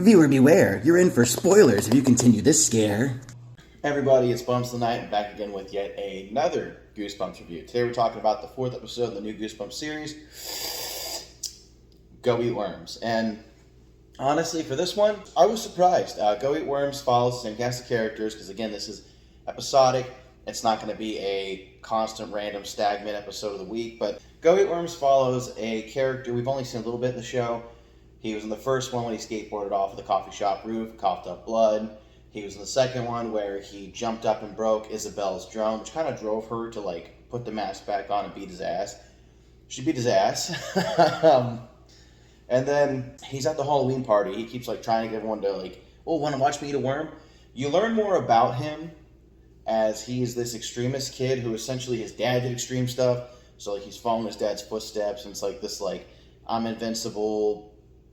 Viewer beware, you're in for spoilers if you continue this scare. Everybody, it's Bumps of the Night, and back again with yet another Goosebumps review. Today we're talking about the fourth episode of the new Goosebumps series, Go Eat Worms. And honestly, for this one, I was surprised. Go Eat Worms follows the same cast of characters, because again, this is episodic. It's not going to be a constant, random, stagnant episode of the week, but Go Eat Worms follows a character we've only seen a little bit in the show. He was in the first one when he skateboarded off of the coffee shop roof, coughed up blood. He was in the second one where he jumped up and broke Isabel's drum, which kind of drove her to put the mask back on and beat his ass. She beat his ass. And then he's at the Halloween party. He keeps trying to get everyone to oh, want to watch me eat a worm? You learn more about him as he's this extremist kid who essentially his dad did extreme stuff. So he's following his dad's footsteps, and it's this I'm invincible,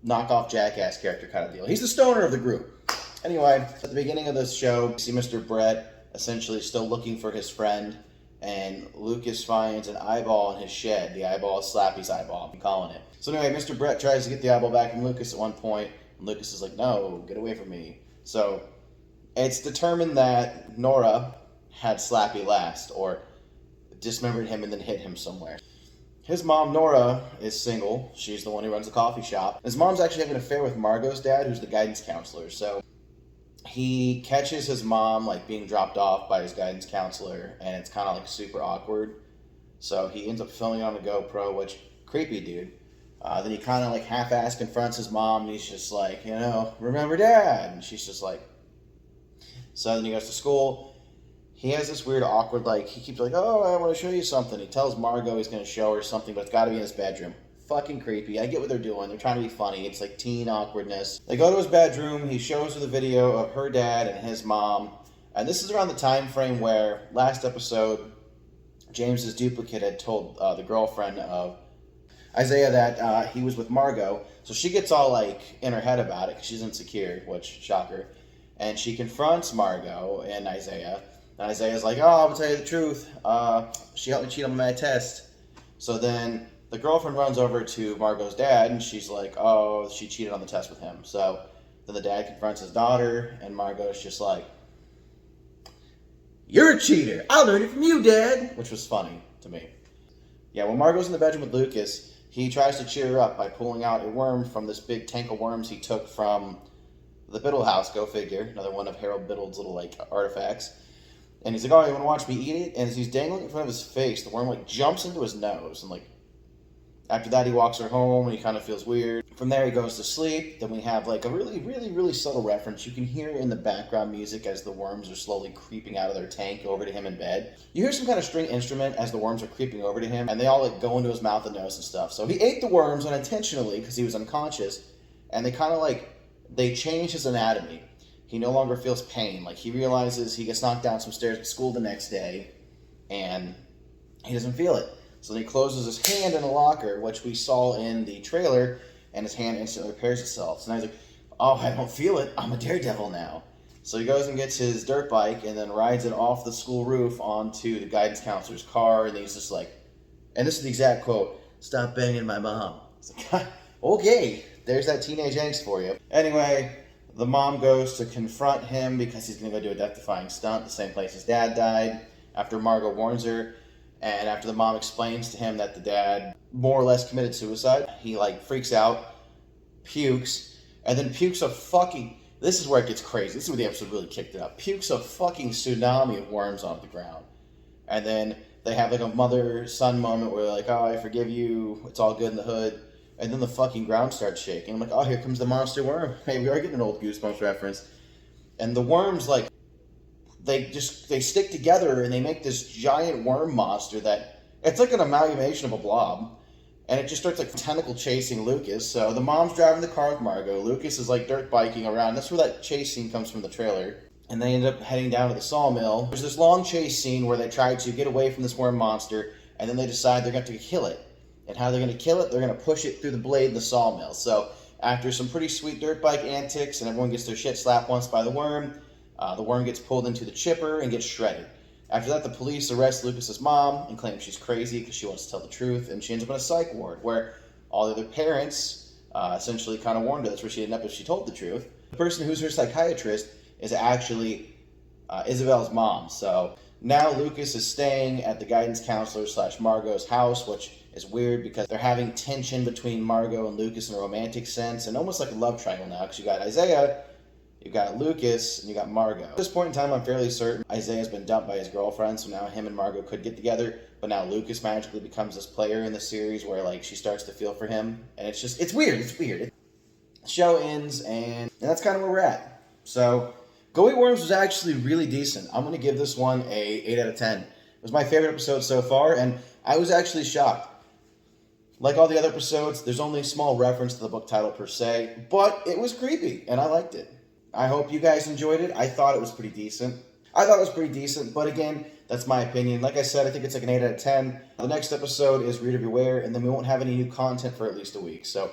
knockoff jackass character kind of deal. He's the stoner of the group. Anyway, at the beginning of this show, you see Mr. Brett essentially still looking for his friend, and Lucas finds an eyeball in his shed. The eyeball is Slappy's eyeball, I'm calling it. So anyway, Mr. Brett tries to get the eyeball back from Lucas at one point, and Lucas is like, no, get away from me. So it's determined that Nora had Slappy last, or dismembered him and then hit him somewhere. His mom, Nora, is single. She's the one who runs the coffee shop. His mom's actually having an affair with Margot's dad, who's the guidance counselor. So he catches his mom being dropped off by his guidance counselor, and it's kind of super awkward. So he ends up filming it on a GoPro, which, creepy dude. Then he kind of half-ass confronts his mom, and he's just remember dad? And she's just So then he goes to school. He has this weird, awkward, he keeps oh, I want to show you something. He tells Margot he's going to show her something, but it's got to be in his bedroom. Fucking creepy. I get what they're doing. They're trying to be funny. It's teen awkwardness. They go to his bedroom. He shows her the video of her dad and his mom. And this is around the time frame where, last episode, James's duplicate had told the girlfriend of Isaiah that he was with Margot. So she gets all, in her head about it because she's insecure, which, shocker. And she confronts Margot and Isaiah. And Isaiah's oh, I'm going to tell you the truth. She helped me cheat on my test. So then the girlfriend runs over to Margot's dad, and she's oh, she cheated on the test with him. So then the dad confronts his daughter, and Margot's just you're a cheater. I learned it from you, Dad. Which was funny to me. Yeah, when Margot's in the bedroom with Lucas, he tries to cheer her up by pulling out a worm from this big tank of worms he took from the Biddle house, go figure. Another one of Harold Biddle's little artifacts. And he's oh, you want to watch me eat it? And as he's dangling in front of his face, the worm jumps into his nose. And after that, he walks her home, and he kind of feels weird. From there, he goes to sleep. Then we have a really, really, really subtle reference. You can hear in the background music as the worms are slowly creeping out of their tank over to him in bed. You hear some kind of string instrument as the worms are creeping over to him, and they all go into his mouth and nose and stuff. So he ate the worms unintentionally because he was unconscious, and they kind of they change his anatomy. He no longer feels pain. He realizes he gets knocked down some stairs at school the next day, and he doesn't feel it. So then he closes his hand in a locker, which we saw in the trailer, and his hand instantly repairs itself. So now he's oh, I don't feel it. I'm a daredevil now. So he goes and gets his dirt bike and then rides it off the school roof onto the guidance counselor's car, and he's just and this is the exact quote, "Stop banging my mom." It's okay, there's that teenage angst for you. Anyway, the mom goes to confront him because he's going to go do a death-defying stunt, the same place his dad died, after Margot warns her. And after the mom explains to him that the dad more or less committed suicide, he freaks out, pukes, and then pukes a fucking... This is where it gets crazy. This is where the episode really kicked it up. Pukes a fucking tsunami of worms onto the ground. And then they have a mother-son moment where oh, I forgive you, it's all good in the hood. And then the fucking ground starts shaking. I'm oh, here comes the monster worm. Hey, we are getting an old Goosebumps reference. And the worms, they stick together and they make this giant worm monster that, it's an amalgamation of a blob. And it just starts tentacle chasing Lucas. So the mom's driving the car with Margot. Lucas is dirt biking around. That's where that chase scene comes from, the trailer. And they end up heading down to the sawmill. There's this long chase scene where they try to get away from this worm monster, and then they decide they're going to kill it. And how they're going to kill it, they're going to push it through the blade in the sawmill. So after some pretty sweet dirt bike antics and everyone gets their shit slapped once by the worm gets pulled into the chipper and gets shredded. After that, the police arrest Lucas's mom and claim she's crazy because she wants to tell the truth, and she ends up in a psych ward where all the other parents essentially kind of warned her that's where she'd end up if she told the truth. The person who's her psychiatrist is actually Isabel's mom. So now Lucas is staying at the guidance counselor / Margot's house, which is weird because they're having tension between Margot and Lucas in a romantic sense, and almost like a love triangle now, because you got Isaiah, you got Lucas, and you got Margot. At this point in time, I'm fairly certain Isaiah's been dumped by his girlfriend, so now him and Margot could get together, but now Lucas magically becomes this player in the series where, like, she starts to feel for him, and it's weird. The show ends, and that's kind of where we're at. So Go Eat Worms was actually really decent. I'm going to give this one a 8 out of 10. It was my favorite episode so far, and I was actually shocked. Like all the other episodes, there's only a small reference to the book title per se, but it was creepy, and I liked it. I hope you guys enjoyed it. I thought it was pretty decent. But again, that's my opinion. Like I said, I think it's like an 8 out of 10. The next episode is Reader Beware, and then we won't have any new content for at least a week. So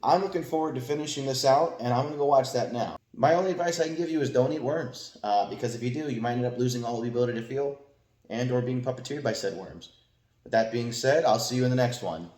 I'm looking forward to finishing this out, and I'm going to go watch that now. My only advice I can give you is don't eat worms, because if you do, you might end up losing all the ability to feel and or being puppeteered by said worms. With that being said, I'll see you in the next one.